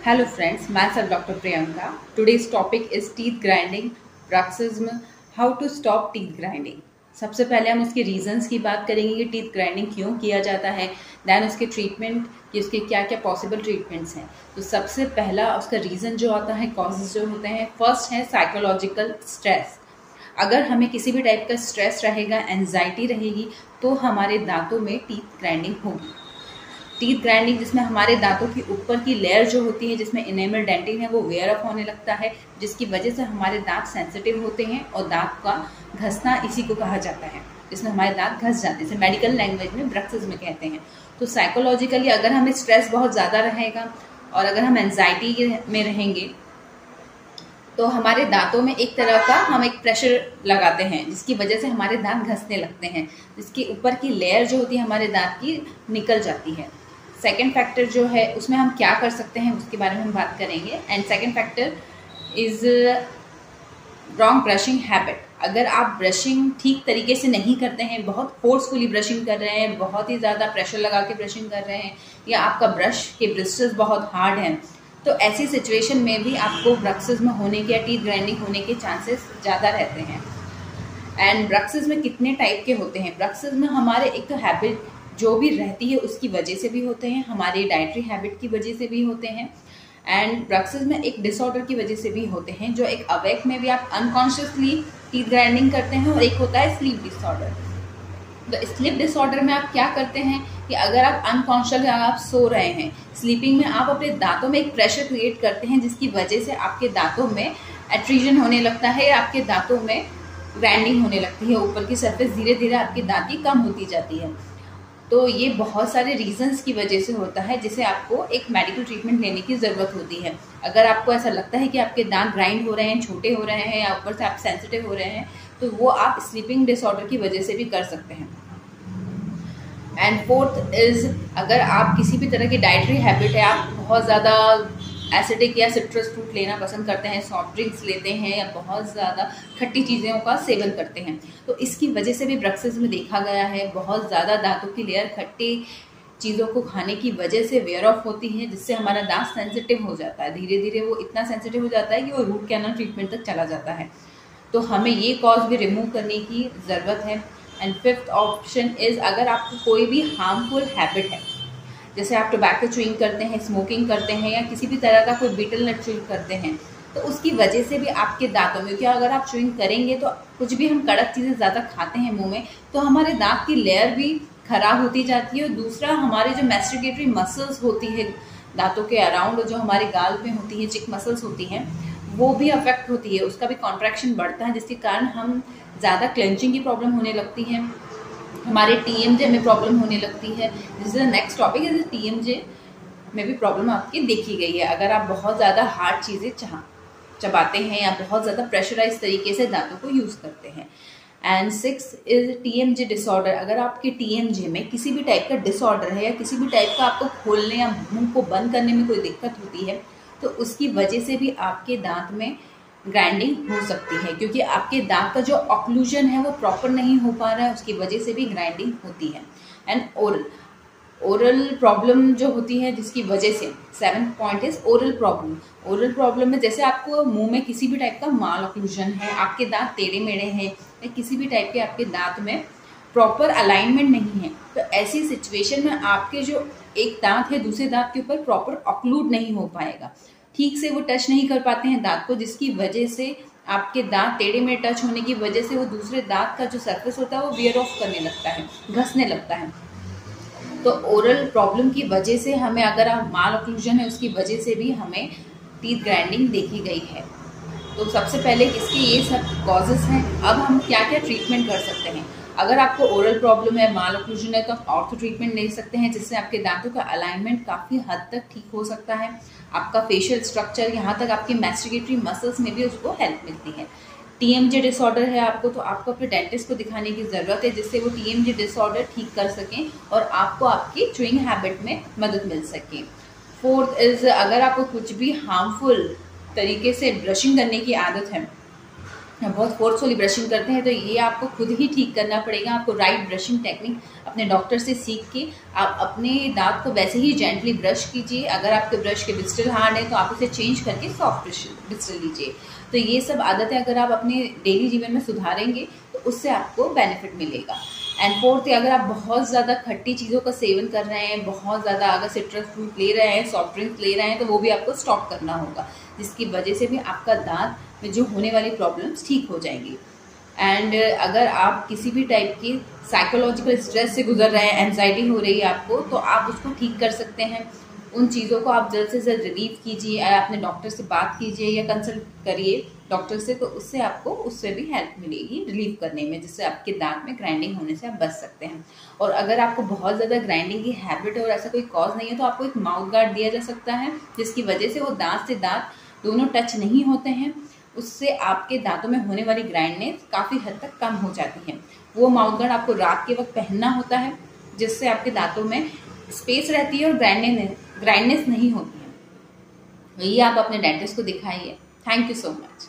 Hello friends, myself Dr. Priyanka. Today's topic is teeth grinding, bruxism, how to stop teeth grinding. सबसे पहले हम उसके reasons की बात करेंगे कि टीथ ग्राइंडिंग क्यों किया जाता है, दैन उसके ट्रीटमेंट कि उसके क्या क्या पॉसिबल ट्रीटमेंट्स हैं। तो सबसे पहला उसका रीज़न जो आता है, कॉजेज जो होते हैं, फर्स्ट है साइकोलॉजिकल स्ट्रेस। अगर हमें किसी भी टाइप का स्ट्रेस रहेगा, एंजाइटी रहेगी, तो हमारे दांतों में टीथ ग्राइंडिंग होगी। टीथ ग्राइंडिंग जिसमें हमारे दांतों की ऊपर की लेयर जो होती है, जिसमें इनेमल डेंटिन है, वो वेयर ऑफ होने लगता है, जिसकी वजह से हमारे दांत सेंसिटिव होते हैं और दांत का घसना इसी को कहा जाता है, जिसमें हमारे दांत घस जाते हैं। इसे मेडिकल लैंग्वेज में ब्रक्सिज्म कहते हैं। तो साइकोलॉजिकली अगर हमें स्ट्रेस बहुत ज़्यादा रहेगा और अगर हम एंजाइटी में रहेंगे तो हमारे दांतों में एक तरह का हम एक प्रेशर लगाते हैं, जिसकी वजह से हमारे दांत घसने लगते हैं, जिसकी ऊपर की लेयर जो होती है हमारे दांत की निकल जाती है। सेकेंड फैक्टर जो है उसमें हम क्या कर सकते हैं उसके बारे में हम बात करेंगे। And second factor is wrong brushing habit. अगर आप ब्रशिंग ठीक तरीके से नहीं करते हैं, बहुत फोर्सफुली ब्रशिंग कर रहे हैं, बहुत ही ज़्यादा प्रेशर लगा के ब्रशिंग कर रहे हैं, या आपका ब्रश के ब्रिस्टल्स बहुत हार्ड हैं, तो ऐसी सिचुएशन में भी आपको ब्रक्सिज्म होने के या टीथ ग्राइंडिंग होने के चांसेस ज़्यादा रहते हैं। एंड ब्रक्सिज्म कितने टाइप के होते हैं? ब्रक्सिज्म हमारे एक तो हैबिट जो भी रहती है उसकी वजह से भी होते हैं, हमारी डाइटरी हैबिट की वजह से भी होते हैं, एंड ब्रक्सिज्म एक डिसऑर्डर की वजह से भी होते हैं, जो एक अवेक में भी आप अनकॉन्शियसली टीथ ग्राइंडिंग करते हैं, और एक होता है स्लीप डिसऑर्डर। तो स्लीप डिसऑर्डर में आप क्या करते हैं कि अगर आप अनकॉन्शियस आप सो रहे हैं, स्लीपिंग में आप अपने दांतों में एक प्रेशर क्रिएट करते हैं, जिसकी वजह से आपके दांतों में एट्रीजन होने लगता है या आपके दांतों में ग्राइंडिंग होने लगती है, ऊपर की सरफेस धीरे धीरे आपकी दांती कम होती जाती है। तो ये बहुत सारे रीजंस की वजह से होता है, जिसे आपको एक मेडिकल ट्रीटमेंट लेने की ज़रूरत होती है। अगर आपको ऐसा लगता है कि आपके दांत ग्राइंड हो रहे हैं, छोटे हो रहे हैं, या ऊपर से आप सेंसिटिव हो रहे हैं, तो वो आप स्लीपिंग डिसऑर्डर की वजह से भी कर सकते हैं। एंड फोर्थ इज़, अगर आप किसी भी तरह की डाइटरी हैबिट है, आप बहुत ज़्यादा एसिडिक या सिट्रस फ्रूट लेना पसंद करते हैं, सॉफ्ट ड्रिंक्स लेते हैं, या बहुत ज़्यादा खट्टी चीज़ों का सेवन करते हैं, तो इसकी वजह से भी ब्रक्सिज्म देखा गया है। बहुत ज़्यादा दांतों की लेयर खट्टी चीज़ों को खाने की वजह से वेयर ऑफ होती है, जिससे हमारा दांत सेंसिटिव हो जाता है। धीरे धीरे वो इतना सेंसिटिव हो जाता है कि वो रूट कैनल ट्रीटमेंट तक चला जाता है। तो हमें ये कॉज भी रिमूव करने की ज़रूरत है। एंड फिफ्थ ऑप्शन इज़, अगर आपको कोई भी हार्मफुल हैबिट है, जैसे आप टोबैको च्यूइंग करते हैं, स्मोकिंग करते हैं, या किसी भी तरह का कोई बीटल नट च्यूइंग करते हैं, तो उसकी वजह से भी आपके दांतों में, क्योंकि अगर आप च्यूइंग करेंगे तो कुछ भी हम कड़क चीज़ें ज़्यादा खाते हैं मुंह में, तो हमारे दांत की लेयर भी खराब होती जाती है। और दूसरा, हमारे जो मैस्टिकेटरी मसल्स होती है दांतों के अराउंड, जो हमारे गाल में होती है, चिक मसल्स होती हैं, वो भी अफेक्ट होती है, उसका भी कॉन्ट्रैक्शन बढ़ता है, जिसके कारण हम ज़्यादा क्लेंचिंग की प्रॉब्लम होने लगती है, हमारे टीएमजे में प्रॉब्लम होने लगती है। This is the next topic is TMJ में भी प्रॉब्लम आपकी देखी गई है, अगर आप बहुत ज़्यादा हार्ड चीज़ें चबाते हैं या बहुत ज़्यादा प्रेशराइज तरीके से दांतों को यूज़ करते हैं। And six is TMJ disorder. अगर आपके टीएमजे में किसी भी टाइप का डिसऑर्डर है, या किसी भी टाइप का आपको खोलने या मुंह को बंद करने में कोई दिक्कत होती है, तो उसकी वजह से भी आपके दांत में ग्राइंडिंग हो सकती है, क्योंकि आपके दांत का जो ऑक्लूजन है वो प्रॉपर नहीं हो पा रहा है, उसकी वजह से भी ग्राइंडिंग होती है। एंड ओरल प्रॉब्लम जो होती है, जिसकी वजह से seventh point is oral problem. Oral problem में जैसे आपको मुंह में किसी भी टाइप का माल ऑक्लूजन है, आपके दांत टेढ़े मेढ़े हैं, या किसी भी टाइप के आपके दांत में प्रॉपर अलाइनमेंट नहीं है, तो ऐसी सिचुएशन में आपके जो एक दांत है दूसरे दांत के ऊपर प्रॉपर ऑक्लूड नहीं हो पाएगा, ठीक से वो टच नहीं कर पाते हैं दांत को, जिसकी वजह से आपके दांत टेढ़े में टच होने की वजह से वो दूसरे दांत का जो सरफेस होता है वो वियर ऑफ करने लगता है, घसने लगता है। तो ओरल प्रॉब्लम की वजह से हमें, अगर माल ऑक्लूजन है उसकी वजह से भी हमें टीथ ग्राइंडिंग देखी गई है। तो सबसे पहले इसके ये सब कॉजेस हैं। अब हम क्या क्या ट्रीटमेंट कर सकते हैं? अगर आपको ओरल प्रॉब्लम है, माल ऑक्लूजन है, तो आप ऑर्थो ट्रीटमेंट ले सकते हैं, जिससे आपके दांतों का अलाइनमेंट काफ़ी हद तक ठीक हो सकता है। आपका फेशियल स्ट्रक्चर, यहाँ तक आपके मैस्टिकेटरी मसल्स में भी उसको हेल्प मिलती है। टीएमजे डिसऑर्डर है आपको, तो आपको अपने डेंटिस्ट को दिखाने की ज़रूरत है, जिससे वो टीएमजे डिसऑर्डर ठीक कर सकें और आपको आपकी च्यूइंग हैबिट में मदद मिल सके। फोर्थ इज़, अगर आपको कुछ भी हार्मफुल तरीके से ब्रशिंग करने की आदत है, बहुत फोर्सफुली ब्रशिंग करते हैं, तो ये आपको खुद ही ठीक करना पड़ेगा। आपको राइट ब्रशिंग टेक्निक अपने डॉक्टर से सीख के आप अपने दांत को वैसे ही जेंटली ब्रश कीजिए। अगर आपके ब्रश के ब्रिस्टल हार्ड है तो आप उसे चेंज करके सॉफ्ट ब्रिस्टल लीजिए। तो ये सब आदतें अगर आप अपने डेली जीवन में सुधारेंगे तो उससे आपको बेनिफिट मिलेगा। एंड फोर्थ, अगर आप बहुत ज़्यादा खट्टी चीज़ों का सेवन कर रहे हैं, बहुत ज़्यादा अगर सिट्रस फ्रूट ले रहे हैं, सॉफ्ट ड्रिंक्स ले रहे हैं, तो वो भी आपको स्टॉप करना होगा, जिसकी वजह से भी आपका दांत में जो होने वाली प्रॉब्लम्स ठीक हो जाएंगी। एंड अगर आप किसी भी टाइप की साइकोलॉजिकल स्ट्रेस से गुजर रहे हैं, एंजाइटी हो रही है आपको, तो आप उसको ठीक कर सकते हैं। उन चीज़ों को आप जल्द से जल्द रिलीव कीजिए, अपने डॉक्टर से बात कीजिए या कंसल्ट करिए डॉक्टर से, तो उससे आपको उससे भी हेल्प मिलेगी रिलीव करने में, जिससे आपके दांत में ग्राइंडिंग होने से आप बच सकते हैं। और अगर आपको बहुत ज़्यादा ग्राइंडिंग की हैबिट है और ऐसा कोई कॉज नहीं है, तो आपको एक माउथ गार्ड दिया जा सकता है, जिसकी वजह से वो दांत से दांत दोनों टच नहीं होते हैं। उससे आपके दांतों में होने वाली ग्राइंडनेस काफ़ी हद तक कम हो जाती है। वो माउथ गार्ड आपको रात के वक्त पहनना होता है, जिससे आपके दांतों में स्पेस रहती है और ग्राइंडनेस नहीं होती है। ये आप अपने डेंटिस्ट को दिखाइए। Thank you so much.